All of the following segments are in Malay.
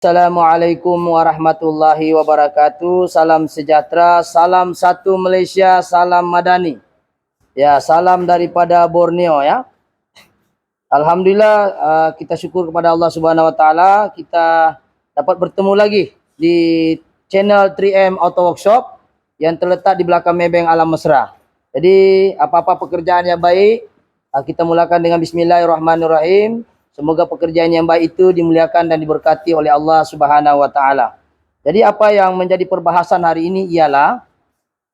Assalamualaikum warahmatullahi wabarakatuh. Salam sejahtera, salam satu Malaysia, salam madani. Ya, salam daripada Borneo ya. Alhamdulillah, kita syukur kepada Allah Subhanahu wa taala kita dapat bertemu lagi di channel 3M Auto Workshop yang terletak di belakang Maybank Alam Mesra. Jadi, apa-apa pekerjaan yang baik kita mulakan dengan bismillahirrahmanirrahim. Semoga pekerjaan yang baik itu dimuliakan dan diberkati oleh Allah Subhanahu wa taala. Jadi apa yang menjadi perbahasan hari ini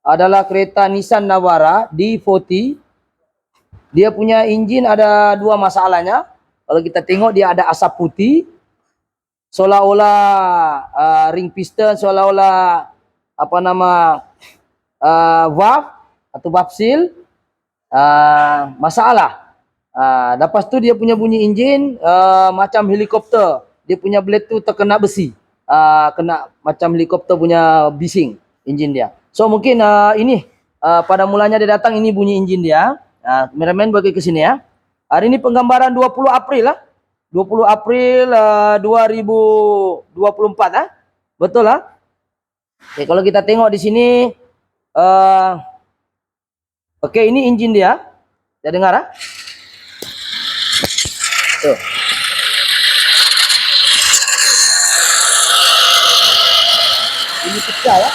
adalah kereta Nissan Navara D40. Dia punya enjin ada dua masalahnya. Kalau kita tengok dia ada asap putih. Seolah-olah ring piston, seolah-olah valve atau valve seal masalah. Lepas tu dia punya bunyi enjin macam helikopter. Dia punya blade tu terkena besi. Kena macam helikopter punya bising enjin dia. So mungkin ini pada mulanya dia datang ini bunyi enjin dia. Kameraman bagi ke sini ya. Hari ini penggambaran 20 April lah. 20 April 2024 Betul lah. Okay, kalau kita tengok di sini okey, ini enjin dia. Saya dengar Tuh. Ini pecah ya.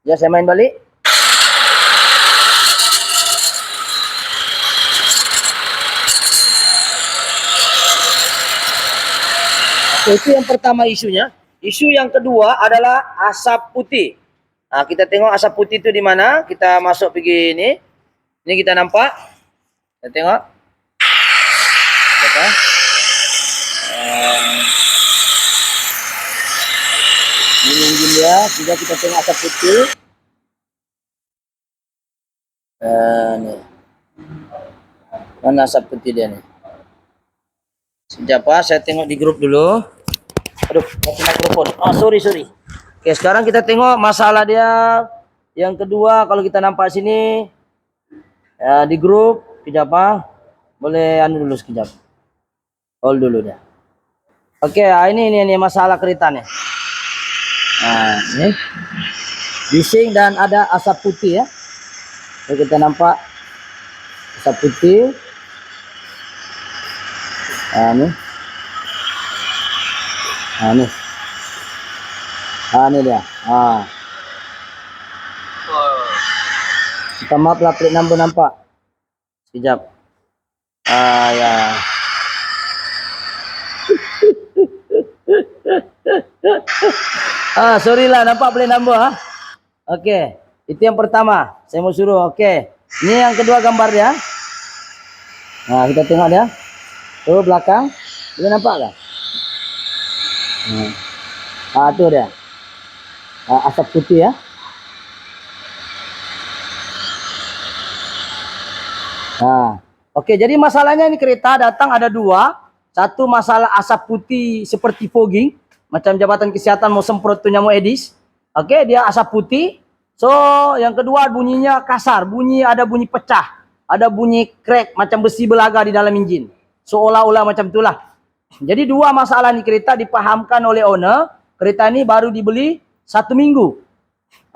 Ya, saya main balik. Oke, itu yang pertama isunya. Isu yang kedua adalah asap putih. Kita tengok asap putih itu di mana. Kita masuk pergi ini. Ini kita nampak. Kita tengok. Ini enjin dia, sudah kita tengok asap putih. Nih. Mana asap putih dia nih? Sekejap saya tengok di grup dulu. Aduh, mati mikrofon. Sorry. Oke, sekarang kita tengok masalah dia. Yang kedua, kalau kita nampak sini di grup, sekejap boleh dulu sekejap. Hold dulu dia. Oke, ini masalah kereta nih. Ini bising dan ada asap putih ya. Jadi kita nampak asap putih. Nih. Ini dia. Kita maaf lah, plate number nampak. Sekejap. Ya. Sorry lah, nampak plate number Okey, itu yang pertama. Saya mau suruh. Okey. Ini yang kedua gambar dia. Kita tengok dia. Tuh belakang. Kita nampak tak? Tuh dia. Asap putih ya. Okey, jadi masalahnya ini kereta datang ada dua. Satu masalah asap putih seperti fogging. Macam Jabatan Kesihatan mau semprot tu nyamuk Aedes. Okey, dia asap putih. So, yang kedua bunyinya kasar. Ada bunyi pecah. Ada bunyi crack macam besi belaga di dalam enjin. Seolah-olah macam itulah. Jadi dua masalah ni kereta dipahamkan oleh owner. Kereta ni baru dibeli 1 minggu.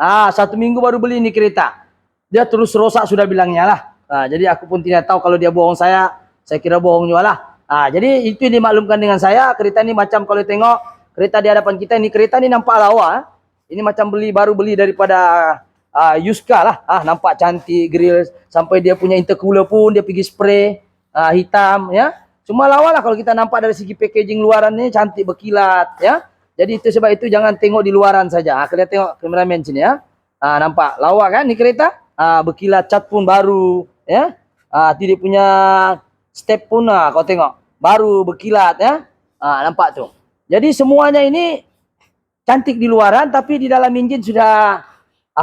1 minggu baru beli ni kereta. Dia terus rosak sudah bilangnya lah. Jadi aku pun tidak tahu kalau dia bohong saya kira bohong juga lah. Jadi itu dimaklumkan dengan saya. Kereta ni macam kalau tengok kereta di hadapan kita ini, kereta ni nampak lawa. Ini macam baru beli daripada Yuska lah. Nampak cantik grill sampai dia punya intercooler pun dia pergi spray hitam ya. Cuma lawa lah kalau kita nampak dari segi packaging luaran ni cantik berkilat ya. Jadi itu sebab itu jangan tengok di luaran saja. Kita tengok kameraman sini ya. Nampak lawa kan ni kereta? Berkilat, cat pun baru ya. Dia punya step pun kau tengok baru berkilat ya. Nampak tu. Jadi semuanya ini cantik di luaran tapi di dalam enjin sudah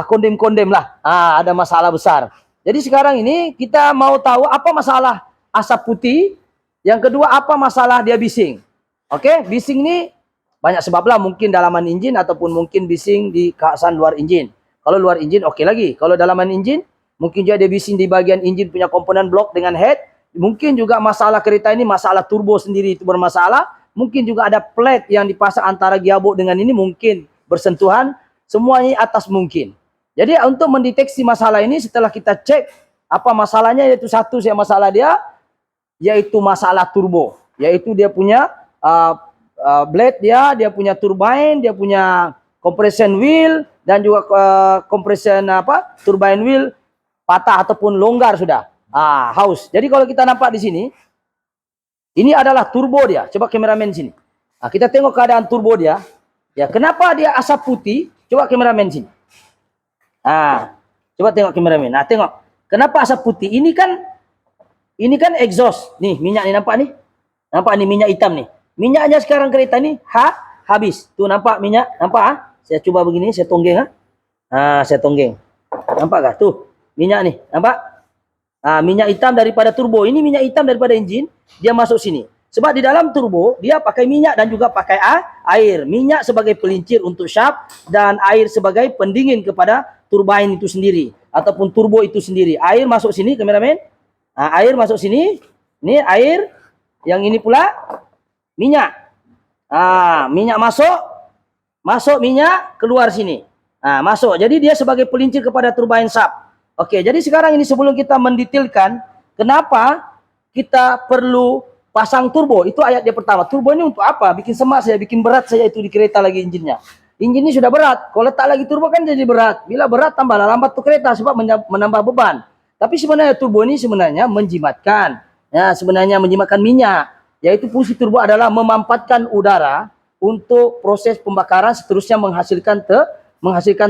kondem-kondem lah. Ada masalah besar. Jadi sekarang ini kita mau tahu apa masalah asap putih. Yang kedua apa masalah dia bising. Okey, bising ni banyak sebab lah. Mungkin dalaman enjin ataupun mungkin bising di khasan luar enjin. Kalau luar enjin okey lagi. Kalau dalaman enjin mungkin juga dia bising di bahagian enjin punya komponen blok dengan head. Mungkin juga masalah kereta ini masalah turbo sendiri itu bermasalah. mungkin juga ada plate yang dipasang antara gearbox dengan ini, mungkin bersentuhan, semuanya atas mungkin. Jadi untuk mendeteksi masalah ini, setelah kita cek apa masalahnya, yaitu satu masalah dia, yaitu masalah turbo, yaitu dia punya blade dia punya turbine, dia punya compression wheel, dan juga compression turbine wheel patah ataupun longgar sudah. Haus. Jadi kalau kita nampak di sini, ini adalah turbo dia. Coba kameramen sini. Kita tengok keadaan turbo dia. Ya, kenapa dia asap putih? Coba kameramen sini. Coba tengok kameramen. Tengok. Kenapa asap putih? Ini kan exhaust. Nih, minyak nih, nampak nih? Nampak nih minyak hitam nih. Minyaknya sekarang kereta nih habis. Tuh nampak minyak? Nampak? Saya coba begini, saya tonggeng. Saya tonggeng. Nampak gak? Tuh, minyak nih. Nampak? Minyak hitam daripada turbo. Ini minyak hitam daripada engine, dia masuk sini. Sebab di dalam turbo, dia pakai minyak dan juga pakai air. Minyak sebagai pelincir untuk shaft, dan air sebagai pendingin kepada turbine itu sendiri. Ataupun turbo itu sendiri. Air masuk sini, kameramen. Air masuk sini. Ini air. Yang ini pula minyak. Minyak masuk minyak, keluar sini. Masuk. Jadi dia sebagai pelincir kepada turbine shaft. Oke, jadi sekarang ini sebelum kita mendetailkan kenapa kita perlu pasang turbo, itu ayat dia pertama. Turbo ini untuk apa? Bikin semak saya, bikin berat saya itu di kereta lagi injinnya. Injin ini sudah berat, kalau letak lagi turbo kan jadi berat. Bila berat tambahlah lambat tuh kereta sebab menambah beban. Tapi sebenarnya turbo ini sebenarnya menjimatkan. Ya, sebenarnya menjimatkan minyak. Yaitu fungsi turbo adalah memanfaatkan udara untuk proses pembakaran, seterusnya menghasilkan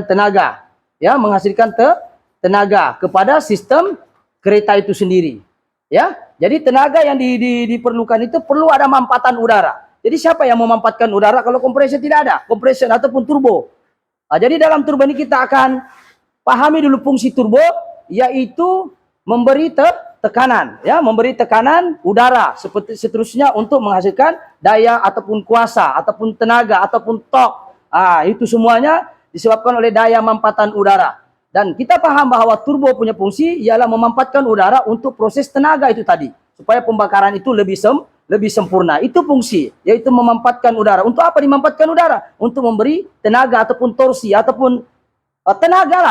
tenaga. Ya, menghasilkan tenaga kepada sistem kereta itu sendiri. Ya, jadi tenaga yang diperlukan itu perlu ada mampatan udara. Jadi siapa yang memanfaatkan udara kalau kompresor tidak ada? Kompresor ataupun turbo. Jadi dalam turbo ini kita akan pahami dulu fungsi turbo, yaitu memberi tekanan, ya, memberi tekanan udara seperti seterusnya untuk menghasilkan daya ataupun kuasa ataupun tenaga ataupun torque. Itu semuanya disebabkan oleh daya mampatan udara. Dan kita paham bahwa turbo punya fungsi ialah memanfaatkan udara untuk proses tenaga itu tadi, supaya pembakaran itu lebih sempurna. Itu fungsi, yaitu memanfaatkan udara. Untuk apa dimanfaatkan udara? Untuk memberi tenaga ataupun torsi ataupun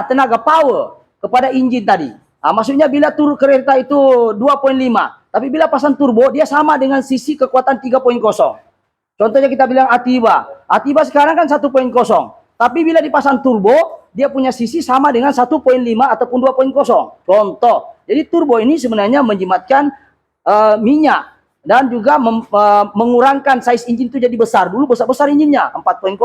tenaga power kepada injin tadi. Maksudnya bila kereta itu 2.5, tapi bila pasang turbo dia sama dengan sisi kekuatan 3.0. Contohnya kita bilang Atiba. Atiba sekarang kan 1.0. Tapi bila dipasang turbo, dia punya sisi sama dengan 1.5 ataupun 2.0. Contoh. Jadi turbo ini sebenarnya menjimatkan minyak dan juga mengurangkan size engine itu jadi besar. Dulu besar-besar engine-nya 4.0,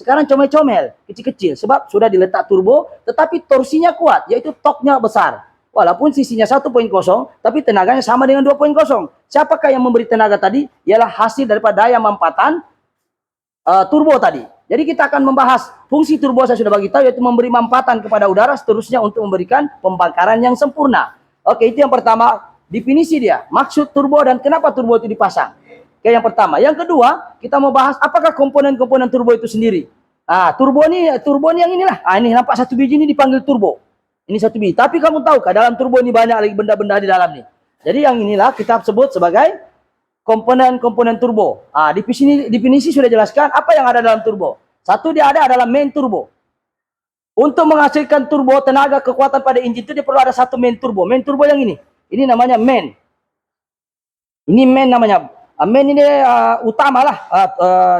sekarang comel-comel, kecil-kecil sebab sudah diletak turbo, tetapi torsinya kuat, yaitu torque-nya besar. Walaupun sisinya 1.0, tapi tenaganya sama dengan 2.0. Siapakah yang memberi tenaga tadi? Ialah hasil daripada daya mampatan turbo tadi. Jadi kita akan membahas fungsi turbo, saya sudah bagi tahu, yaitu memberi mampatan kepada udara, seterusnya untuk memberikan pembakaran yang sempurna. Oke, itu yang pertama, definisi dia, maksud turbo dan kenapa turbo itu dipasang. Oke, yang pertama. Yang kedua, kita mau bahas apakah komponen-komponen turbo itu sendiri. Turbo ini yang inilah. Ini nampak satu biji ini dipanggil turbo. Ini satu biji. Tapi kamu tahukah dalam turbo ini banyak lagi benda-benda di dalam nih. Jadi yang inilah kita sebut sebagai komponen-komponen turbo. Definisi sudah jelaskan apa yang ada dalam turbo. Satu dia ada adalah main turbo. Untuk menghasilkan turbo, tenaga kekuatan pada engine itu dia perlu ada satu main turbo. Main turbo yang ini. Ini namanya main. Ini main namanya. Main ini utama lah.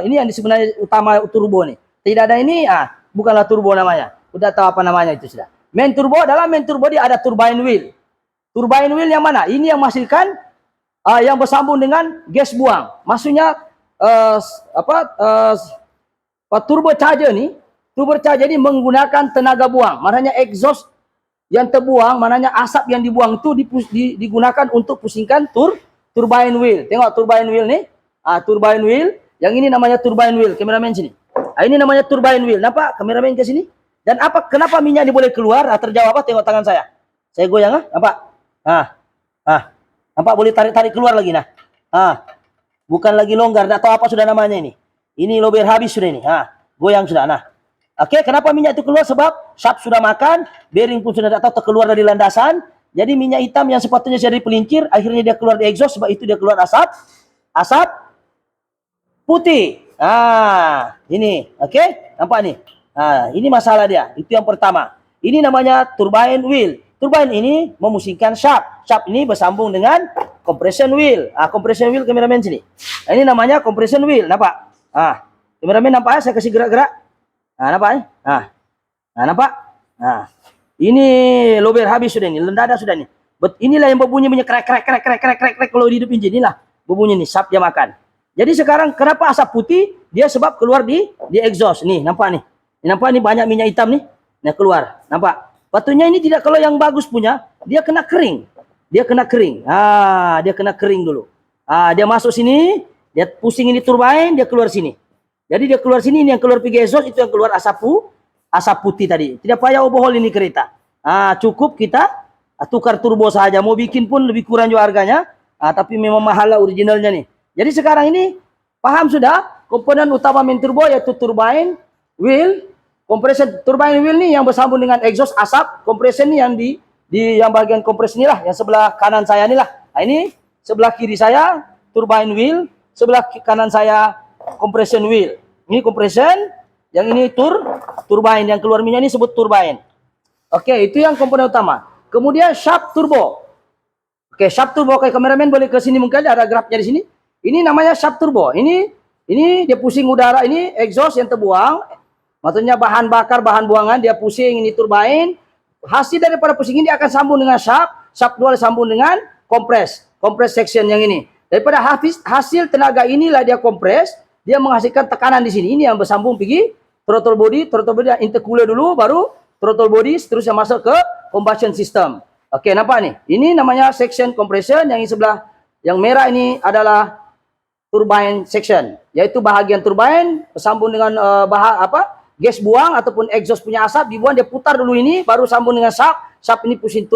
Ini yang sebenarnya utama turbo nih. Tidak ada ini, bukanlah turbo namanya. Udah tahu apa namanya itu sudah. Main turbo adalah main turbo dia ada turbine wheel. Turbine wheel yang mana? Ini yang menghasilkan yang bersambung dengan gas buang. Maksudnya turbo charger ini menggunakan tenaga buang. Maknanya exhaust yang terbuang, maknanya asap yang dibuang itu digunakan untuk pusingkan turbine wheel. Tengok turbine wheel nih. Turbine wheel, yang ini namanya turbine wheel. Kameramen sini. Ini namanya turbine wheel. Nampak kameramen ke sini? Dan kenapa minyak ini boleh keluar? Terjawab apa? Tengok tangan saya. Saya goyang, nampak? Nampak boleh tarik-tarik keluar lagi nah. Bukan lagi longgar, tak tahu apa sudah namanya ini. Ini lober habis sudah ini. Goyang sudah. Oke, kenapa minyak itu keluar? Sebab shaft sudah makan, bearing pun sudah tak tahu terkeluar dari landasan. Jadi minyak hitam yang sepatutnya jadi pelincir, akhirnya dia keluar di exhaust, sebab itu dia keluar asap putih. Ini, oke? Nampak nih? Ini masalah dia. Itu yang pertama. Ini namanya turbine wheel. Turbine ini memusingkan shaft. Shaft ini bersambung dengan compression wheel. Compression wheel, kameramen sini. Ini namanya compression wheel. Nampak? Kameramen nampak ya? Saya kasih gerak-gerak. Nampak nih? Nampak? Ini lober habis sudah nih, lendada sudah nih. Inilah yang berbunyi krek kalau di hidup engine. Inilah berbunyi nih, shaft dia makan. Jadi sekarang kenapa asap putih? Dia sebab keluar di exhaust. Nih, nampak nih. Nampak nih banyak minyak hitam nih. Nah, keluar. Nampak? Patutnya ini tidak, kalau yang bagus punya, dia kena kering. Dia kena kering. Dia kena kering dulu. Dia masuk sini, dia pusing ini turbine, dia keluar sini. Jadi dia keluar sini, ini yang keluar pergi exhaust, itu yang keluar asap putih tadi. Tidak payah overhaul ini kereta. Cukup kita tukar turbo saja. Mau bikin pun lebih kurang juga harganya. Tapi memang mahal lah originalnya nih. Jadi sekarang ini paham sudah komponen utama main turbo yaitu turbine wheel, compression turbine wheel nih yang bersambung dengan exhaust asap, compression nih yang di yang bagian kompres inilah yang sebelah kanan saya inilah. Ini sebelah kiri saya turbine wheel, sebelah kanan saya compression wheel. Ini compression, yang ini turbine yang keluar minyak ini sebut turbine. Oke, itu yang komponen utama. Kemudian shaft turbo. Oke, shaft turbo, oke, kameramen boleh ke sini, mungkin ada grafnya di sini. Ini namanya shaft turbo. Ini dia pusing udara, ini exhaust yang terbuang. Maksudnya bahan bakar, bahan buangan, dia pusing ini turbine. Hasil daripada pusing ini akan sambung dengan shaft. Shaft dua sambung dengan kompres section yang ini. Daripada hasil tenaga inilah dia kompres, dia menghasilkan tekanan di sini. Ini yang bersambung pergi throttle body intercooler dulu, baru throttle body seterusnya masuk ke combustion system. Oke, nampak nih? Ini namanya section compression, yang ini sebelah yang merah ini adalah turbine section, yaitu bahagian turbine bersambung dengan gas buang ataupun exhaust punya asap dibuang, dia putar dulu ini, baru sambung dengan shaft ini pusing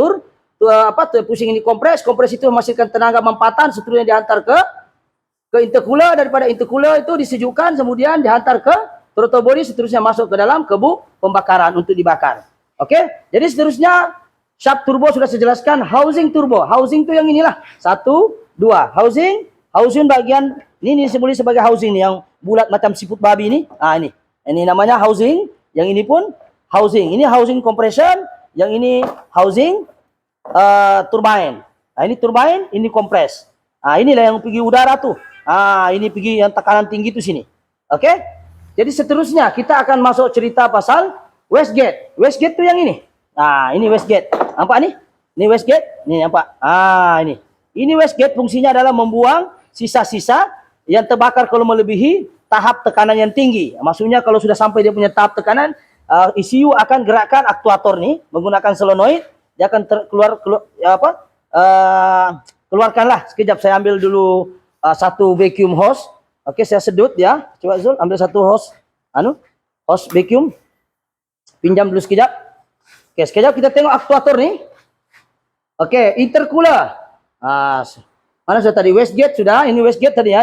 pusing ini kompres itu menghasilkan tenaga mampatan, seterusnya dihantar ke intercooler, daripada intercooler itu disejukkan, kemudian dihantar ke throttle body, seterusnya masuk ke dalam kebu pembakaran untuk dibakar. Oke, jadi seterusnya shaft turbo sudah saya jelaskan. Housing turbo, housing itu yang inilah 1, 2, housing bagian ini disebut sebagai housing yang bulat macam siput babi ini. Ini namanya housing, yang ini pun housing. Ini housing compression, yang ini housing turbine. Ini turbine, ini kompres. Inilah yang pergi udara tuh. Ini pergi yang tekanan tinggi tuh sini. Oke? Jadi seterusnya kita akan masuk cerita pasal wastegate. Wastegate tuh yang ini. Ini wastegate. Nampak nih? Ini wastegate. Ini nampak. Ini. Ini wastegate fungsinya adalah membuang sisa-sisa yang terbakar kalau melebihi tahap tekanan yang tinggi. Maksudnya kalau sudah sampai dia punya tahap tekanan, ECU akan gerakkan aktuator nih menggunakan solenoid, dia akan keluarkanlah. Sekejap saya ambil dulu satu vacuum hose. Oke, saya sedut ya. Coba Zul ambil satu hose hose vacuum. Pinjam dulu sekejap. Oke, sekejap kita tengok aktuator nih. Oke, intercooler. Mana sudah tadi? Wastegate sudah. Ini wastegate tadi ya.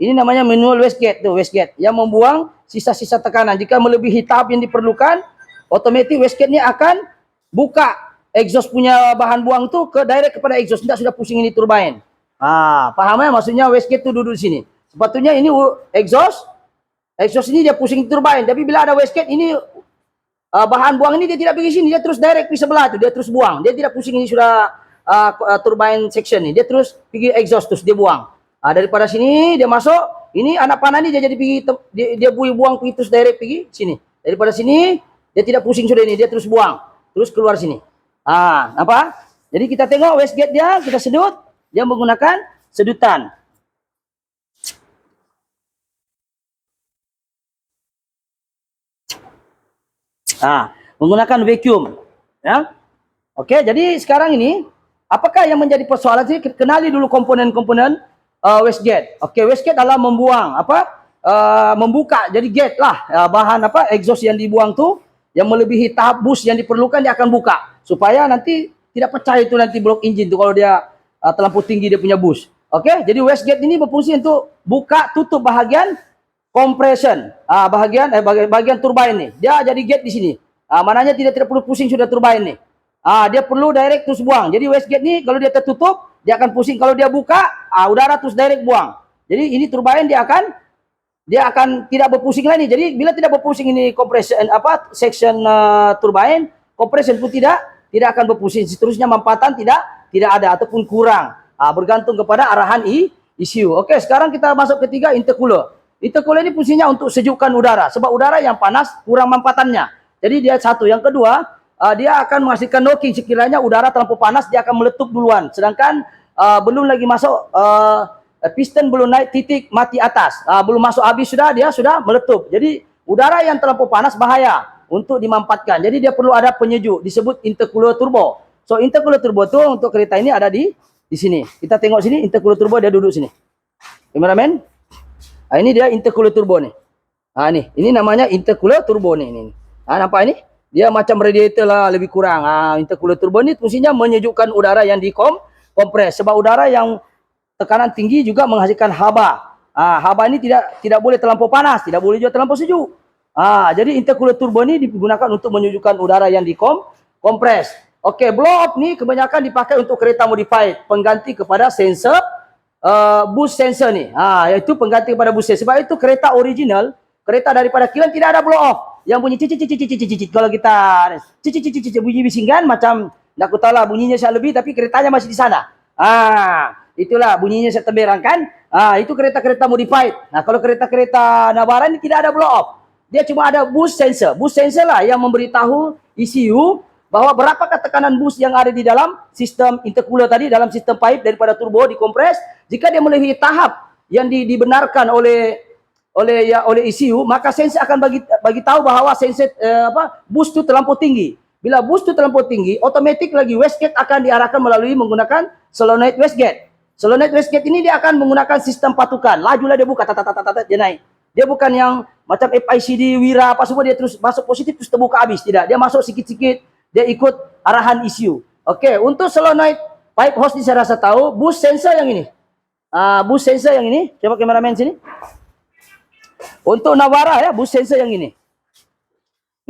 Ini namanya manual wastegate. Tuh wastegate yang membuang sisa-sisa tekanan. Jika melebihi tahap yang diperlukan, otomatis wastegate-nya akan buka exhaust punya bahan buang tuh direct kepada exhaust. Tidak sudah pusing ini turbine. Paham ya? Maksudnya wastegate tuh duduk di sini. Sepatutnya ini exhaust ini dia pusing turbine. Tapi bila ada wastegate ini bahan buang ini dia tidak pergi sini, dia terus direct di sebelah itu, dia terus buang. Dia tidak pusing ini sudah turbine section nih, dia terus pergi exhaust terus dia buang. Daripada sini dia masuk, ini anak panah ini dia jadi pergi dia buang pergi terus direct pergi sini. Daripada sini dia tidak pusing sudah ini, dia terus buang, terus keluar sini. Apa? Jadi kita tengok wastegate dia, kita sedut, dia menggunakan sedutan. Menggunakan vacuum, ya. Oke, jadi sekarang ini apakah yang menjadi persoalan sih? Kenali dulu komponen-komponen wastegate. Oke, wastegate adalah membuang membuka, jadi gate lah bahan exhaust yang dibuang tuh yang melebihi tahap bus yang diperlukan, dia akan buka supaya nanti tidak pecah itu nanti blok engine tuh kalau dia terlampau tinggi dia punya bus. Oke, jadi wastegate ini berfungsi untuk buka tutup bahagian compression, bagian turbine nih. Dia jadi gate di sini. Mananya tidak perlu pusing sudah turbine nih. Dia perlu direct terus buang. Jadi wastegate nih kalau dia tertutup, dia akan pusing. Kalau dia buka, udara terus direct buang. Jadi ini turbine dia akan dia akan tidak berpusing lagi. Jadi bila tidak berpusing ini compression section turbine, compression pun tidak akan berpusing. Seterusnya mampatan tidak ada ataupun kurang. Bergantung kepada arahan ECU. Oke, sekarang kita masuk ketiga, intercooler. Intercooler ini fungsinya untuk sejukkan udara, sebab udara yang panas kurang mampatannya. Jadi dia satu. Yang kedua, dia akan menghasilkan knocking. Sekiranya udara terlalu panas, dia akan meletup duluan. Sedangkan belum lagi masuk piston, belum naik titik mati atas, belum masuk habis dia sudah meletup. Jadi udara yang terlalu panas bahaya untuk dimampatkan. Jadi dia perlu ada penyejuk, disebut intercooler turbo. So intercooler turbo itu untuk kereta ini ada di sini. Kita tengok sini, intercooler turbo dia duduk sini. Kameramen. Ini dia intercooler turbo nih. Ini namanya intercooler turbo nih. Nampak ini? Dia macam radiator lah, lebih kurang. Intercooler turbo ini fungsinya menyejukkan udara yang dikompres. Sebab udara yang tekanan tinggi juga menghasilkan haba. Haba ini tidak boleh terlampau panas, tidak boleh juga terlampau sejuk. Jadi intercooler turbo ini digunakan untuk menyejukkan udara yang dikompres. Oke, blow off ni kebanyakan dipakai untuk kereta modified, pengganti kepada sensor boost sensor ni. Iaitu pengganti kepada boost sensor. Sebab itu kereta original, kereta daripada kilang tidak ada blow off. Yang bunyi cicit. Kalau kita cicit bunyi bisingan macam nak aku tahu lah bunyinya saya lebih, tapi keretanya masih di sana. Itulah bunyinya saya temberang kan. Itu kereta-kereta modified. Nah, kalau kereta-kereta Navara ini tidak ada blow off. Dia cuma ada boost sensor. Boost sensor lah yang memberitahu ECU bahwa berapakah tekanan boost yang ada di dalam sistem intercooler tadi, dalam sistem pipe daripada turbo dikompres. Jika dia melebihi tahap yang dibenarkan oleh ECU, maka sensor akan bagi tahu bahwa sensor boost itu terlampau tinggi. Bila boost itu terlampau tinggi, otomatis lagi wastegate akan diarahkan melalui menggunakan solenoid wastegate. Solenoid wastegate ini dia akan menggunakan sistem patukan. Lajulah dia buka, dia naik. Dia bukan yang macam FICD, Wira apa semua dia terus masuk positif terus terbuka habis. Tidak, dia masuk sikit-sikit, dia ikut arahan ECU. Oke, untuk solenoid pipe hose ini saya rasa tahu. Boost sensor yang ini. Boost sensor yang ini. Coba kameramen sini. Untuk Navara ya, boost sensor yang ini.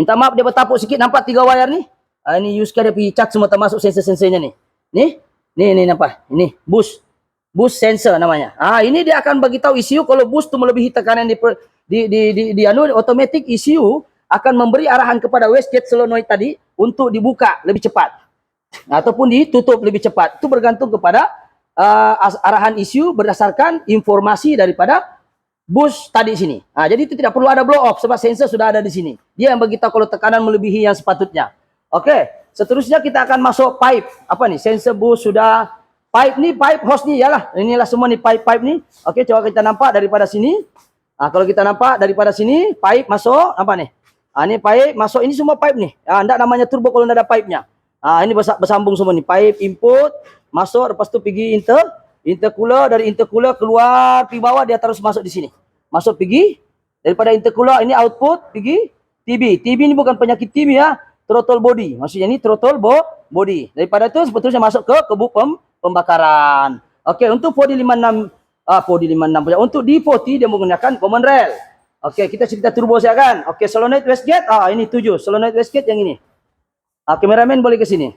Minta maaf dia bertapuk sikit, nampak 3 wire ni. Ini Yuska dia pergi cat semua termasuk sensor-sensornya ni. Ni nampak. Ini boost sensor namanya. Ini dia akan bagi tahu ECU kalau boost tu melebihi tekanan di otomatis ECU akan memberi arahan kepada wastegate solenoid tadi untuk dibuka lebih cepat ataupun ditutup lebih cepat. Itu bergantung kepada arahan ECU berdasarkan informasi daripada boost tadi sini. Jadi itu tidak perlu ada blow off sebab sensor sudah ada di sini. Dia yang beritahu kalau tekanan melebihi yang sepatutnya. Oke, seterusnya kita akan masuk pipe. Apa nih? Sensor boost sudah. Pipe hose ni yalah. Inilah semua ni pipe ni. Oke, coba kita nampak daripada sini. Kalau kita nampak daripada sini, pipe masuk, apa nih? Ini pipe masuk, ini semua pipe nih. Enggak namanya turbo kalau enggak ada pipe-nya. Ini bersambung semua nih. Pipe input masuk, lepas tu pergi intercooler, dari intercooler keluar pergi bawah, dia terus masuk di sini. Masuk pergi daripada intercooler, ini output pergi TB. TB ini bukan penyakit TB ya, throttle body. Maksudnya ini throttle body. Daripada itu sebetulnya masuk ke kebuk pembakaran. Oke, untuk 4D56 untuk D40 dia menggunakan common rail. Oke, kita cerita turbo saya kan. Oke, solenoid wastegate. Ini 7 solenoid wastegate yang ini. Kameramen boleh ke sini.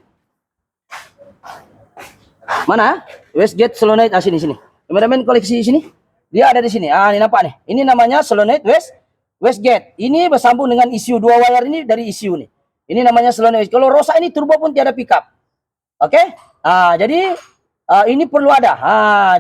Mana? Wastegate solenoid sini. Kameramen koleksi sini. Dia ada di sini. Ini nampak nih. Ini namanya solenoid wastegate. Ini bersambung dengan ECU. 2 wire ini dari ECU nih. Ini namanya solenoid. Kalau rosak ini turbo pun tiada pickup. Oke? Jadi ini perlu ada.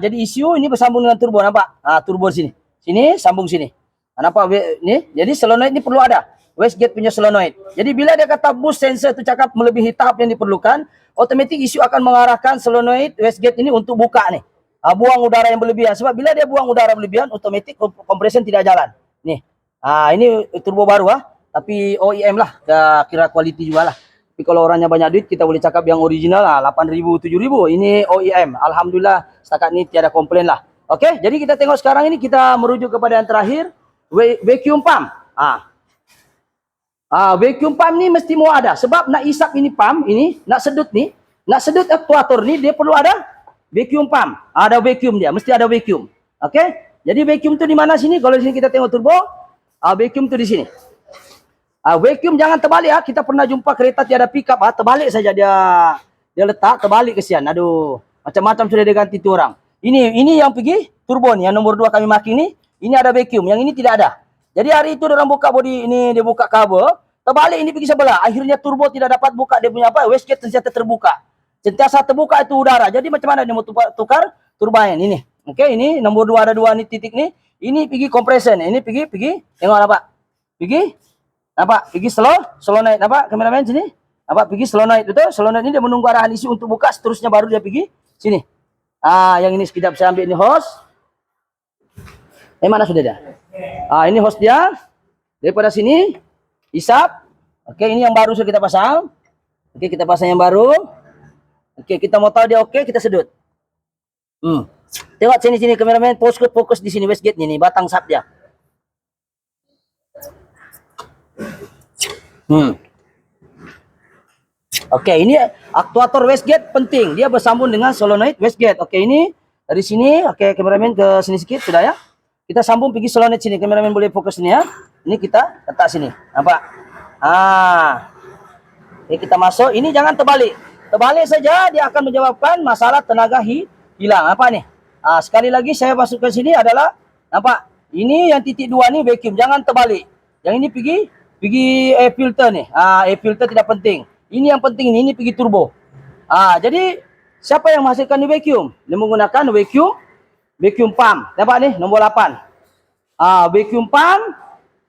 Jadi ECU ini bersambung dengan turbo, nampak? Turbo di sini. Sini sambung sini. Nampak ni? Jadi solenoid ini perlu ada. Wastegate punya solenoid. Jadi bila dia kata boost sensor itu cakap melebihi tahap yang diperlukan, otomatis ECU akan mengarahkan solenoid wastegate ini untuk buka nih. Buang udara yang berlebihan. Sebab bila dia buang udara berlebihan, otomatis compression tidak jalan. Nih. Ini turbo baru tapi OEM lah. Kira quality juga lah. Tapi kalau orangnya banyak duit, kita boleh cakap yang original 8.000, 7.000. Ini OEM. Alhamdulillah, setakat ini tiada komplain lah. Oke, jadi kita tengok sekarang ini, kita merujuk kepada yang terakhir. Vacuum pump. Vacuum pump ni mesti mau ada. Sebab nak isap ini pump, ini, nak sedut aktuator ni, dia perlu ada vacuum pump. Ada vacuum dia, mesti ada vacuum. Oke, jadi vacuum tu di mana sini? Kalau di sini kita tengok turbo, vacuum tu di sini. Vacuum jangan terbalik kita pernah jumpa kereta tiada pickup terbalik saja dia letak terbalik, kesian. Aduh, macam-macam sudah dia ganti tu orang. Ini yang pergi turbo ni, yang nomor 2 kami marking ni, ini ada vacuum, yang ini tidak ada. Jadi hari itu orang buka body ini, dia buka kabel, terbalik ini pergi sebelah. Akhirnya turbo tidak dapat buka dia punya apa? Wastegate ternyata terbuka. Sentiasa terbuka itu udara. Jadi macam mana dia mau tukar turbine ini? Oke, ini nomor 2 ada 2 nih titik nih. Ini pergi compression, ini pergi tengok apa? Pergi apa? Pergi slow naik apa? Kameramen sini. Apa? Pergi slow naik itu, slow naik ini dia menunggu arahan isi untuk buka, seterusnya baru dia pergi sini. Yang ini sekejap saya ambil ini hose. Mana sudah dia? Ini hose dia. Daripada sini isap. Oke, ini yang baru sudah kita pasang. Oke, kita pasang yang baru. Oke, kita mau tahu dia oke, kita sedut. Tengok sini kameramen, fokus di sini wastegate nih, batang sap dia. Oke, ini aktuator wastegate penting. Dia bersambung dengan solenoid wastegate. Oke, ini dari sini. Oke, kameramen ke sini sedikit sudah ya. Kita sambung pergi solenoid sini. Kameramen boleh fokus sini ya. Ini kita letak sini. Nampak? Oke, kita masuk. Ini jangan terbalik. Terbalik saja dia akan menyebabkan masalah tenaga hilang. Apa nih? Sekali lagi saya masukkan sini adalah nampak? Ini yang titik 2 nih vacuum. Jangan terbalik. Yang ini pergi air filter nih. Air filter tidak penting. Ini yang penting ini pergi turbo. Jadi siapa yang menghasilkan di vacuum? Dia menggunakan vacuum pump. Nampak nih nomor 8. Vacuum pump,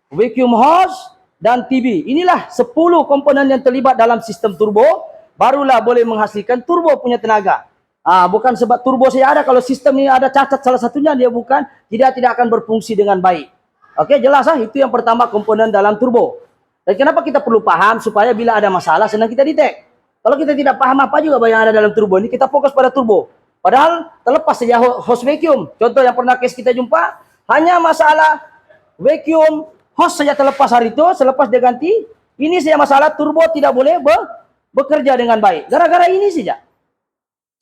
vacuum hose dan TB. Inilah 10 komponen yang terlibat dalam sistem turbo, barulah boleh menghasilkan turbo punya tenaga. Bukan sebab turbo saja ada, kalau sistem ini ada cacat salah satunya dia tidak akan berfungsi dengan baik. Oke, jelas itu yang pertama komponen dalam turbo. Dan kenapa kita perlu paham? Supaya bila ada masalah senang kita detect. Kalau kita tidak paham apa juga yang ada dalam turbo ini, kita fokus pada turbo. Padahal terlepas saja hose vacuum. Contoh yang pernah case kita jumpa, hanya masalah vacuum hose saja terlepas hari itu, selepas dia ganti, ini saja masalah turbo tidak boleh bekerja dengan baik. Gara-gara ini saja.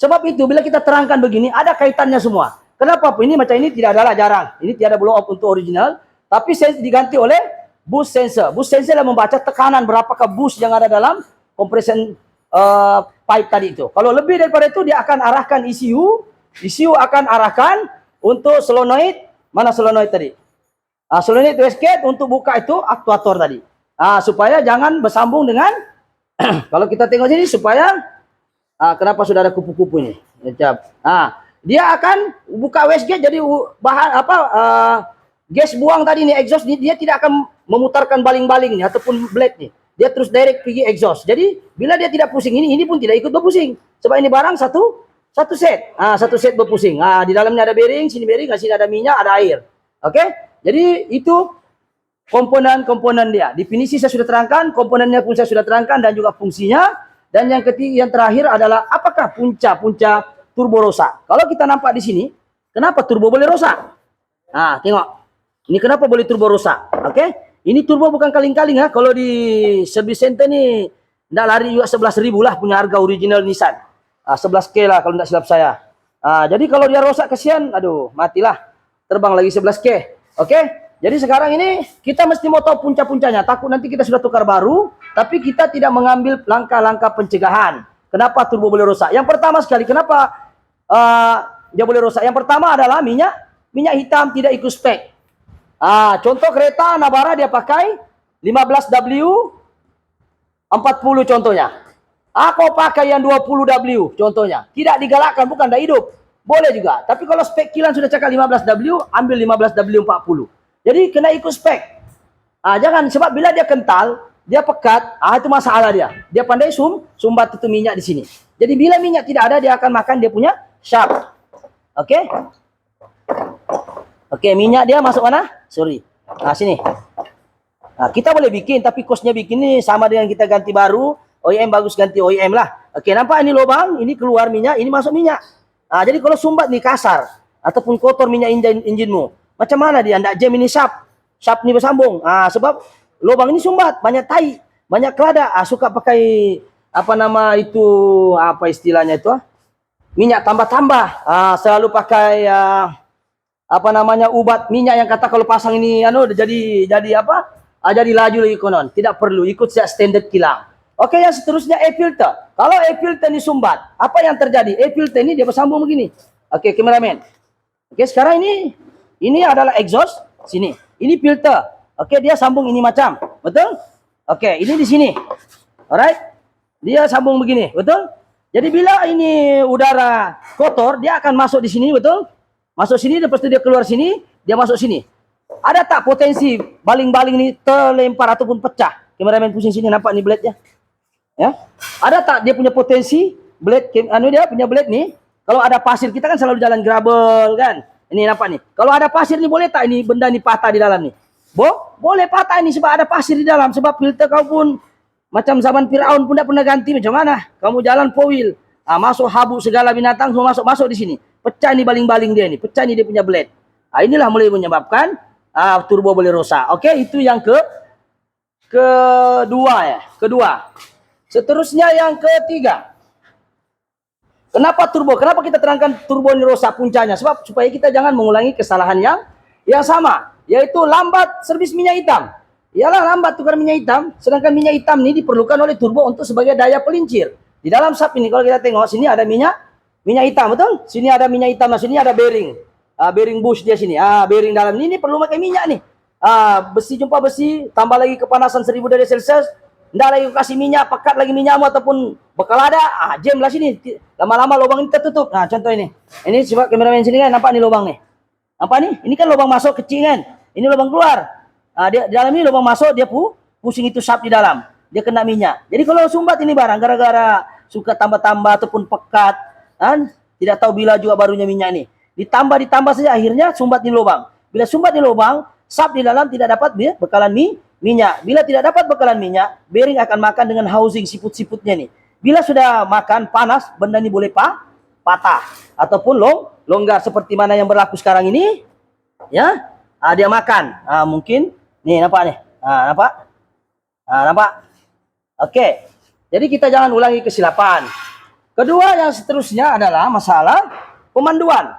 Sebab itu bila kita terangkan begini, ada kaitannya semua. Kenapa? Ini macam ini tidak adalah jarang. Ini tiada blow up untuk original, tapi diganti oleh boost sensor. Boost sensor yang membaca tekanan berapakah boost yang ada dalam compression pipe tadi itu. Kalau lebih daripada itu dia akan arahkan ECU. ECU akan arahkan untuk solenoid. Mana solenoid tadi? Solenoid wastegate untuk buka itu aktuator tadi. Supaya jangan bersambung dengan kalau kita tengok sini supaya kenapa sudah ada kupu-kupu ini? Dia akan buka wastegate jadi bahan apa gas buang tadi nih exhaust dia tidak akan memutarkan baling-baling nih ataupun blade nih. Dia terus direct pergi exhaust. Jadi bila dia tidak pusing ini pun tidak ikut berpusing. Sebab ini barang satu set. Satu set berpusing. Di dalamnya ada bearing, sini bearing, sini ada minyak, ada air. Oke? Jadi itu komponen-komponen dia. Definisi saya sudah terangkan, komponennya pun saya sudah terangkan dan juga fungsinya. Dan yang ketiga, yang terakhir adalah apakah punca turbo rosak. Kalau kita nampak di sini, kenapa turbo boleh rosak? Tengok. Ini kenapa boleh turbo rosak? Oke? Ini turbo bukan kaling-kaling ya. Kalau di service center ni tidak lari juga 11.000 lah punya harga original Nissan. 11K lah kalau tidak silap saya. Jadi kalau dia rosak kesian, aduh matilah. Terbang lagi 11K. Oke? Jadi sekarang ini kita mesti mau tahu punca-puncanya. Takut nanti kita sudah tukar baru, tapi kita tidak mengambil langkah-langkah pencegahan. Kenapa turbo boleh rosak? Yang pertama sekali, kenapa dia boleh rosak? Yang pertama adalah minyak hitam tidak ikut spek. Contoh kereta Navara dia pakai 15W 40 contohnya. Kau pakai yang 20W contohnya. Tidak digalakkan, bukan tidak hidup. Boleh juga. Tapi kalau spek kilan sudah cakap 15W, ambil 15W 40. Jadi kena ikut spek. Jangan, sebab bila dia kental, dia pekat, itu masalah dia. Dia pandai sumbat itu minyak di sini. Jadi bila minyak tidak ada, dia akan makan dia punya shaft. Oke? Oke, minyak dia masuk mana? Sorry. Sini. Kita boleh bikin, tapi kosnya bikin ini sama dengan kita ganti baru. OEM bagus ganti OEM lah. Oke, nampak ini lubang, ini keluar minyak, ini masuk minyak. Jadi kalau sumbat nih kasar ataupun kotor minyak injinmu, macam mana dia? Ndak jam ini shaft ini bersambung. Sebab lubang ini sumbat, banyak tai, banyak kelada. Suka pakai apa nama itu, apa istilahnya itu? Minyak tambah-tambah. Selalu pakai apa namanya ubat minyak yang kata kalau pasang ini jadi apa? Jadi laju lagi konon. Tidak perlu ikut standar kilang. Oke, yang seterusnya air filter. Kalau air filter ini sumbat, apa yang terjadi? Air filter ini dia bersambung begini. Oke, kameramen. Oke, sekarang ini Ini adalah exhaust sini. Ini filter. Oke, dia sambung ini macam. Betul? Oke, ini di sini. Alright? Dia sambung begini, betul? Jadi bila ini udara kotor, dia akan masuk di sini, betul? Masuk sini, lepas itu dia keluar sini, dia masuk sini. Ada tak potensi baling-baling ini terlempar ataupun pecah? Kameramen pusing sini, nampak nih blade-nya? Ya? Ada tak dia punya potensi blade, dia punya blade nih? Kalau ada pasir, kita kan selalu jalan gravel kan? Ini nampak nih. Kalau ada pasir nih, boleh tak ini benda ini patah di dalam nih? Boleh patah ini sebab ada pasir di dalam. Sebab filter kau pun macam zaman Firaun pun tidak pernah ganti. Macam mana? Kamu jalan four wheel, masuk habuk segala binatang semua masuk di sini. Pecah ini baling-baling dia nih. Pecah ini dia punya blade. Inilah mulai menyebabkan turbo boleh rosak. Oke, itu yang kedua ya. Kedua. Seterusnya yang ketiga. Kenapa turbo? Kenapa kita terangkan turbo ini rosak puncanya? Sebab supaya kita jangan mengulangi kesalahan yang sama, yaitu lambat servis minyak hitam. Ialah lambat tukar minyak hitam, sedangkan minyak hitam ini diperlukan oleh turbo untuk sebagai daya pelincir. Di dalam sub ini kalau kita tengok sini ada minyak hitam, betul? Sini ada minyak hitam, nah sini ada bearing. Bearing bush dia sini. Bearing dalam ini perlu pakai minyak nih. Besi jumpa besi, tambah lagi kepanasan 1000 derajat Celcius. Nggak lagi kasih minyak, pekat lagi minyakmu ataupun bekal ada, jam lah sini. Lama-lama lubang ini tertutup. Nah, contoh ini. Ini coba kameramen sini kan, nampak nih lubang nih. Nampak nih? Ini kan lubang masuk kecil kan. Ini lubang keluar. Dia di dalam ini lubang masuk, dia pusing itu sap di dalam. Dia kena minyak. Jadi kalau sumbat ini barang gara-gara suka tambah-tambah ataupun pekat, kan? Tidak tahu bila juga barunya minyak ini. Ditambah saja akhirnya sumbat di lubang. Bila sumbat di lubang, sap di dalam tidak dapat bekalan minyak. Bila tidak dapat bekalan minyak, bearing akan makan dengan housing siput-siputnya nih. Bila sudah makan panas, benda ini boleh patah ataupun longgar seperti mana yang berlaku sekarang ini. Ya, dia makan. Mungkin nih nampak nih. Nampak? Nampak? Oke. Jadi kita jangan ulangi kesilapan. Kedua yang seterusnya adalah masalah pemanduan.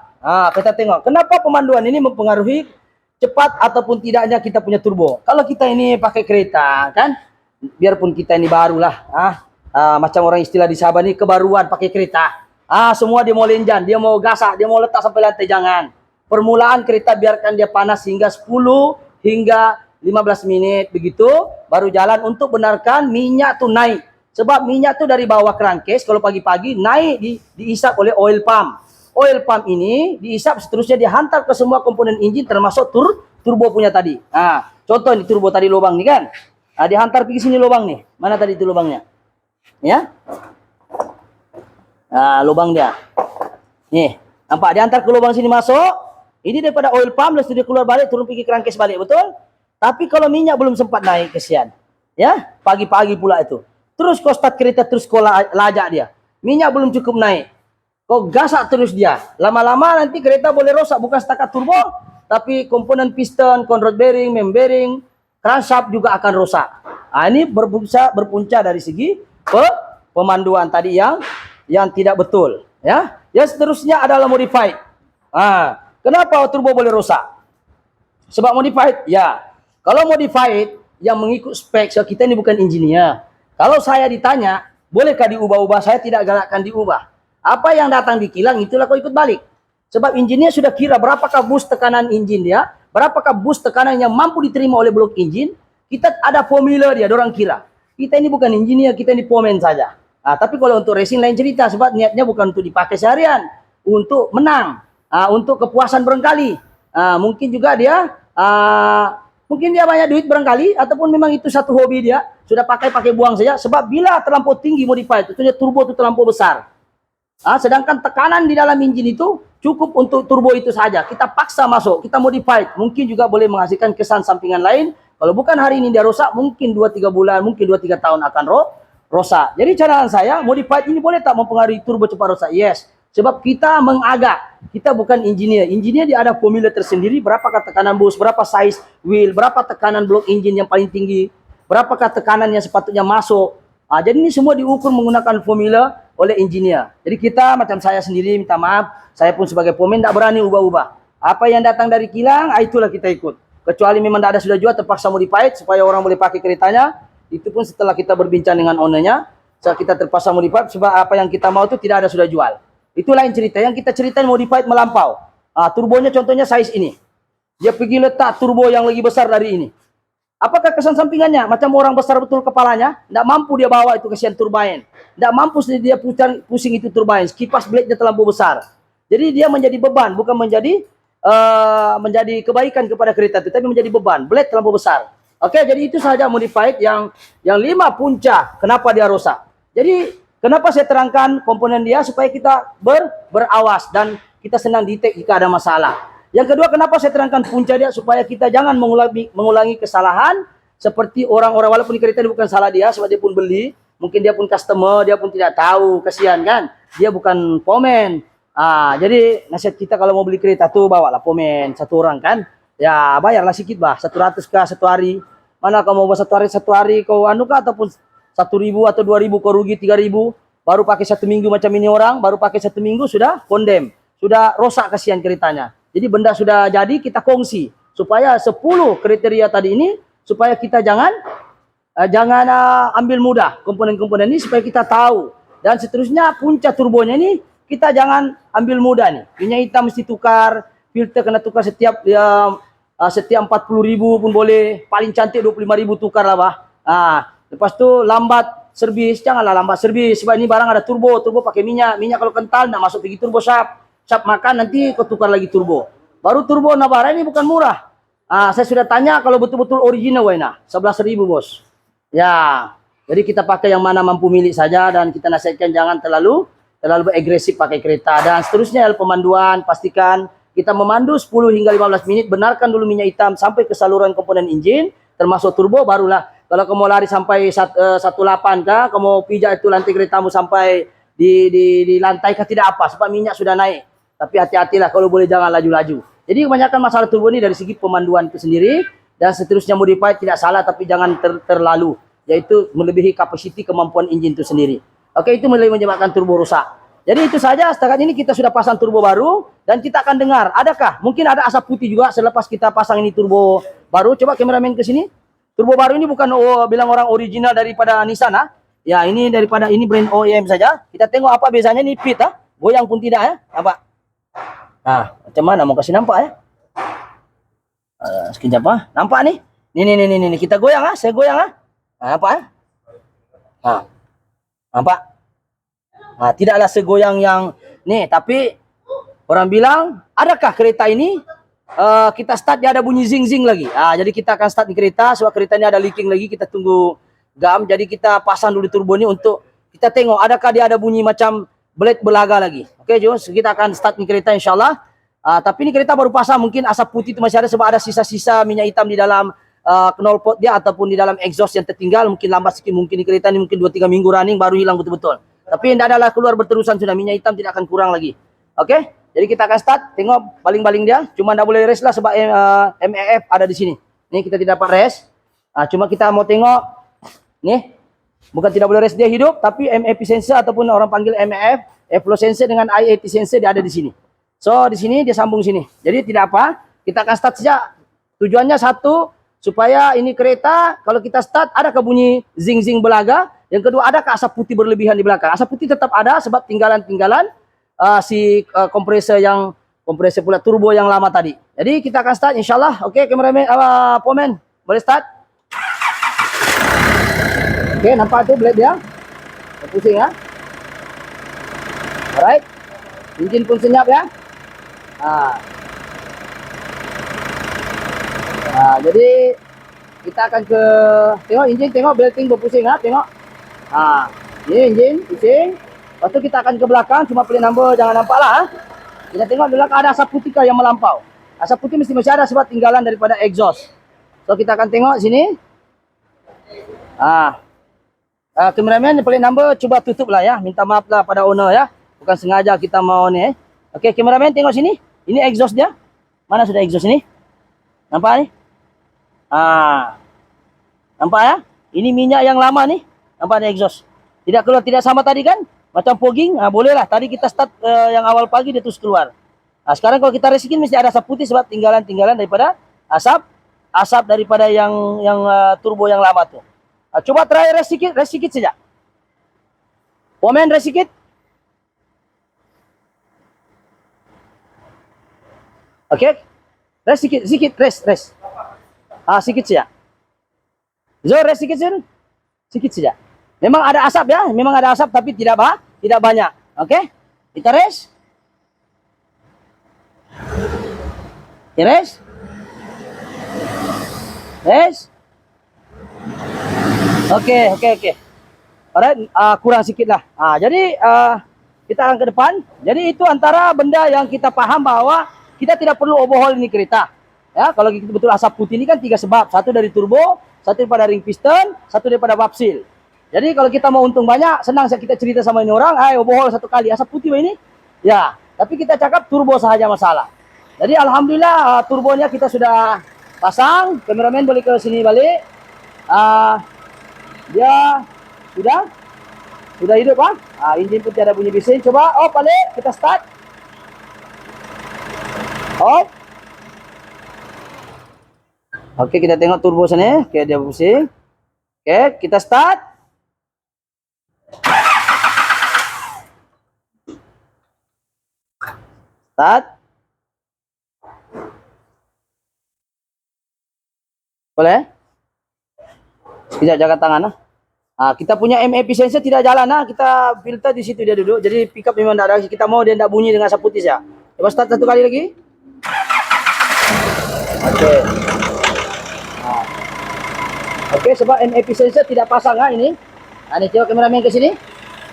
Kita tengok kenapa pemanduan ini mempengaruhi cepat ataupun tidaknya kita punya turbo. Kalau kita ini pakai kereta kan, biarpun kita ini barulah, macam orang istilah di Sabah ini kebaruan pakai kereta. Semua dia mau lenjan, dia mau gasak, dia mau letak sampai lantai, jangan. Permulaan kereta biarkan dia panas hingga 10 hingga 15 menit begitu, baru jalan untuk benarkan minyak tuh naik. Sebab minyak tuh dari bawah crankcase kalau pagi-pagi naik diisap oleh oil pump. Oil pump ini diisap, seterusnya dihantar ke semua komponen engine termasuk turbo punya tadi. Contoh ini turbo tadi lubang nih kan. Dihantar pergi sini lubang nih. Mana tadi itu lubangnya? Ya. Lubang dia. Nih, nampak dihantar ke lubang sini masuk. Ini daripada oil pump, lalu dia keluar balik, turun pergi crankcase balik, betul? Tapi kalau minyak belum sempat naik, kesian. Ya, pagi-pagi pula itu. Terus kau start kereta, terus kau lajak dia. Minyak belum cukup naik. Kau gasak terus dia. Lama-lama nanti kereta boleh rosak. Bukan setakat turbo, tapi komponen piston, conrod bearing, membearing, crankshaft juga akan rosak. Ini berpunca dari segi pemanduan tadi yang tidak betul. Ya, yang seterusnya adalah modified. Kenapa turbo boleh rosak? Sebab modified, ya. Kalau modified yang mengikut spek, so kita ini bukan engineer. Kalau saya ditanya, bolehkah diubah-ubah? Saya tidak galakkan diubah. Apa yang datang di kilang, itulah kau ikut balik. Sebab engineer sudah kira berapakah boost tekanan engine dia, berapakah boost tekanan yang mampu diterima oleh blok engine. Kita ada formula dia, dorang kira. Kita ini bukan engineer, kita ini pomen saja. Tapi kalau untuk racing lain cerita, sebab niatnya bukan untuk dipakai seharian, untuk menang, untuk kepuasan barangkali. Mungkin juga dia banyak duit barangkali, ataupun memang itu satu hobi dia, sudah pakai buang saja. Sebab bila terlampau tinggi modified, tentunya turbo itu terlampau besar. Sedangkan tekanan di dalam engine itu cukup untuk turbo itu saja. Kita paksa masuk, kita modified, mungkin juga boleh menghasilkan kesan sampingan lain. Kalau bukan hari ini dia rosak, mungkin 2-3 bulan, mungkin 2-3 tahun akan rosak. Jadi cadangan saya, modified ini boleh tak mempengaruhi turbo cepat rosak? Yes. Sebab kita mengagak, kita bukan engineer. Engineer dia ada formula tersendiri, berapakah tekanan boost, berapa size wheel, berapa tekanan blok engine yang paling tinggi, berapakah tekanan yang sepatutnya masuk. Jadi ini semua diukur menggunakan formula oleh engineer. Jadi kita macam saya sendiri, minta maaf, saya pun sebagai pemain tidak berani ubah-ubah. Apa yang datang dari kilang, itulah kita ikut. Kecuali memang tidak ada sudah jual, terpaksa modified supaya orang boleh pakai keretanya. Itu pun setelah kita berbincang dengan ownernya, kita terpaksa modified sebab apa yang kita mau itu tidak ada sudah jual. Itu lain cerita. Yang kita ceritain modified melampau. Turbonya contohnya size ini. dia pergi letak turbo yang lagi besar dari ini. Apakah kesan sampingannya? Macam orang besar betul kepalanya, tidak mampu dia bawa itu kesian turbine. Tidak mampu dia pusing itu turbine. Kipas blade-nya terlalu besar. Jadi dia menjadi beban, bukan menjadi kebaikan kepada kereta itu, tapi menjadi beban. Blade terlalu besar. Oke, jadi itu saja modified yang 5 punca. Kenapa dia rusak? Jadi kenapa saya terangkan komponen dia supaya kita berawas dan kita senang detect jika ada masalah. Yang kedua, kenapa saya terangkan punca dia supaya kita jangan mengulangi kesalahan seperti orang-orang, walaupun kereta ini bukan salah dia, sebab dia pun beli, mungkin dia pun customer, dia pun tidak tahu, kasihan kan, dia bukan pomen. Jadi nasihat kita kalau mau beli kereta tuh bawalah pomen satu orang kan, ya bayarlah sedikit bah, 100 kah satu hari. Mana kau mau buat satu hari kau anu kah, ataupun 1.000 atau 2.000 kau rugi 3.000, baru pakai 1 minggu macam ini orang, baru pakai 1 minggu sudah kondem, sudah rosak, kasihan keretanya. Jadi benda sudah jadi, kita kongsi supaya 10 kriteria tadi ini, supaya kita jangan ambil mudah komponen-komponen ini, supaya kita tahu. Dan seterusnya punca turbonya ini kita jangan ambil mudah nih. Minyak hitam mesti tukar, filter kena tukar setiap 40.000 pun boleh, paling cantik 25.000 tukar lah bah. Lepas tu lambat servis, janganlah lambat servis, sebab ini barang ada turbo pakai minyak kalau kental nak masuk pergi turbo shop makan, nanti kau tukar lagi turbo. Baru turbo Navara ini bukan murah. Saya sudah tanya kalau betul-betul original Waina, 11.000 bos. Ya, jadi kita pakai yang mana mampu milik saja, dan kita nasihatkan jangan terlalu agresif pakai kereta. Dan seterusnya pemanduan, pastikan kita memandu 10 hingga 15 menit, benarkan dulu minyak hitam sampai ke saluran komponen engine, termasuk turbo, barulah. Kalau kamu lari sampai 18 kah, kamu pijak itu lantai keretamu sampai di lantai kah, tidak apa, sebab minyak sudah naik. Tapi hati-hatilah, kalau boleh jangan laju-laju. Jadi kebanyakan masalah turbo ini dari segi pemanduan itu sendiri, dan seterusnya modified tidak salah, tapi jangan terlalu, yaitu melebihi kapasiti kemampuan engine itu sendiri. Oke, itu mulai menyebabkan turbo rusak. Jadi itu saja, setakat ini kita sudah pasang turbo baru, dan kita akan dengar, adakah, mungkin ada asap putih juga selepas kita pasang ini turbo baru. Coba kameramen ke sini. Turbo baru ini bukan bilang orang original daripada Nissan. Ya, ini daripada ini brand OEM saja. Kita tengok apa biasanya nih pit, goyang pun tidak ya, apa? Macam mana mau kasih nampak ya? Sekejap nampak nih? Nih, kita goyang saya goyang nampak ya? Nampak? Tidaklah segoyang yang nih, tapi orang bilang, adakah kereta ini kita start dia ada bunyi zing-zing lagi. Jadi kita akan start di kereta, sebab kereta ini ada leaking lagi, kita tunggu gam. Jadi kita pasang dulu turbo ini untuk kita tengok adakah dia ada bunyi macam blade belaga lagi. Oke, Jos, kita akan start di kereta insyaallah. Tapi ini kereta baru pasang, mungkin asap putih itu masih ada sebab ada sisa-sisa minyak hitam di dalam knalpot dia ataupun di dalam exhaust yang tertinggal. Mungkin lambat sedikit, mungkin di kereta ini mungkin 2-3 minggu running baru hilang betul-betul. Tapi tidak adalah keluar berterusan, sudah minyak hitam tidak akan kurang lagi. Oke, jadi kita akan start, tengok baling-baling dia. Cuma tidak boleh rest lah sebab MAF ada di sini. Ini kita tidak dapat rest. Cuma kita mau tengok nih. Bukan tidak boleh rest, dia hidup, tapi MAP sensor ataupun orang panggil MAF, flow sensor dengan IAT sensor dia ada di sini. So di sini dia sambung sini. Jadi tidak apa, kita akan start saja. Tujuannya satu, supaya ini kereta kalau kita start ada bunyi zing-zing belaga. Yang kedua, ada asap putih berlebihan di belakang. Asap putih tetap ada sebab tinggalan-tinggalan kompresor pula turbo yang lama tadi. Jadi kita akan start insyaallah. Oke, kameramen pomen boleh start. Oke, nampak tu blade dia? Pusing ya. Alright. Engine pun senyap ya. Jadi kita akan ke tengok engine, tengok belting berpusing tengok. Ini engine pusing. Lepas tu kita akan ke belakang, cuma plate number jangan nampak lah. Kita tengok di belakang ada asap putih yang melampau. Asap putih mesti masih ada sebab tinggalan daripada exhaust. So kita akan tengok sini. Kameramen plate number cuba tutup lah ya. Minta maaf lah pada owner ya. Bukan sengaja kita mau ni. Okey, kameramen tengok sini. Ini exhaust dia. Mana sudah exhaust ini? Nampak ni? Nampak ya? Ini minyak yang lama ni. Nampak ni exhaust. Tidak keluar, tidak sama tadi kan? Macam fogging. Bolehlah. Tadi kita start yang awal pagi dia terus keluar. Sekarang kalau kita resikin mesti ada asap putih sebab tinggalan-tinggalan daripada asap daripada yang turbo yang lama tu. Coba try rest sikit saja. Komen rest sikit. Okey. Rest sikit, sikit, rest. Sikit saja. Zul, rest sikit Zul. Sikit saja. Memang ada asap ya, memang ada asap tapi tidak banyak. Oke? Kita rest. Ya, rest. Rest. Oke. Alright, kurang sikit lah. Jadi kita akan ke depan. Jadi itu antara benda yang kita paham bahwa kita tidak perlu overhaul ini kereta. Ya, kalau kita betul asap putih ini kan 3 sebab. Satu dari turbo, satu daripada ring piston, satu daripada valve seal. Jadi kalau kita mau untung banyak, senang kita cerita sama ini orang, overhaul 1 kali asap putih ini. Ya, tapi kita cakap turbo sahaja masalah. Jadi alhamdulillah turbonya kita sudah pasang. Kameramen boleh ke sini balik. Dia sudah hidup Pak. Enjin pun tiada bunyi bising. Coba off balik, kita start. Off. Oke, kita tengok turbo sana. Oke, dia pusing. Oke, kita start. Start. Boleh? Sekejap, jaga tangan lah. Kita punya MAP sensor tidak jalan kita filter di situ dia duduk. Jadi pickup memang tidak ada. Kita mau dia tidak bunyi dengan asap putih ya. Coba start 1 kali lagi. Oke. Oke, sebab MAP sensor tidak pasang ini. Ini coba kameramen ke sini.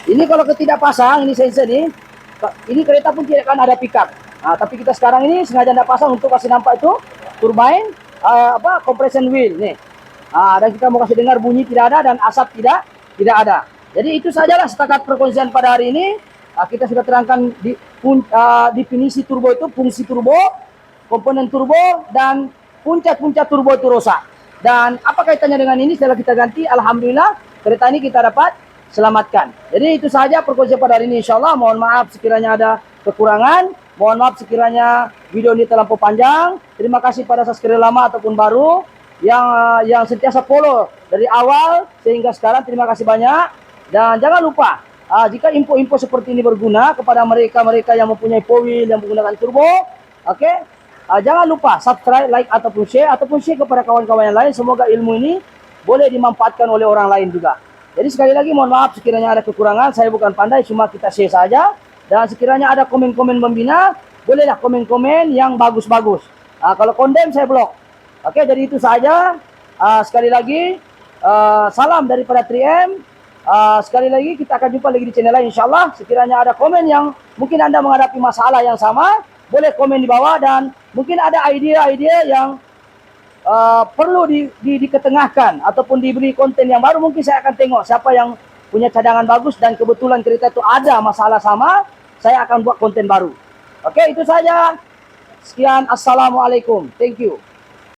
Ini kalau tidak pasang ini sensor ini kereta pun tidak akan ada pickup. Tapi kita sekarang ini sengaja tidak pasang untuk kasih nampak itu turbine compression wheel nih. Dan kita mau kasih dengar bunyi tidak ada dan asap tidak ada. Jadi itu sajalah setakat perkongsian pada hari ini. Kita sudah terangkan definisi turbo itu, fungsi turbo, komponen turbo, dan puncak-puncak turbo itu rusak. Dan apa kaitannya dengan ini setelah kita ganti, alhamdulillah kereta ini kita dapat selamatkan. Jadi itu saja perkongsian pada hari ini, insyaallah. Mohon maaf sekiranya ada kekurangan, mohon maaf sekiranya video ini terlampau panjang. Terima kasih pada subscriber lama ataupun baru yang sentiasa follow dari awal sehingga sekarang. Terima kasih banyak. Dan jangan lupa jika info-info seperti ini berguna kepada mereka yang mempunyai four wheel yang menggunakan turbo, jangan lupa subscribe, like ataupun share kepada kawan-kawan yang lain. Semoga ilmu ini boleh dimanfaatkan oleh orang lain juga. Jadi sekali lagi mohon maaf sekiranya ada kekurangan. Saya bukan pandai, cuma kita share saja. Dan sekiranya ada komen-komen membina, bolehlah komen-komen yang bagus-bagus. Kalau kondem saya blok. Oke, jadi itu saja. Sekali lagi salam daripada 3M. Sekali lagi kita akan jumpa lagi di channel lain insyaallah. Sekiranya ada komen yang mungkin Anda menghadapi masalah yang sama, boleh komen di bawah. Dan mungkin ada idea-idea yang perlu diketengahkan ataupun diberi konten yang baru. Mungkin saya akan tengok siapa yang punya cadangan bagus dan kebetulan kereta itu ada masalah sama, saya akan buat konten baru. Oke, itu saja. Sekian, assalamualaikum. Thank you.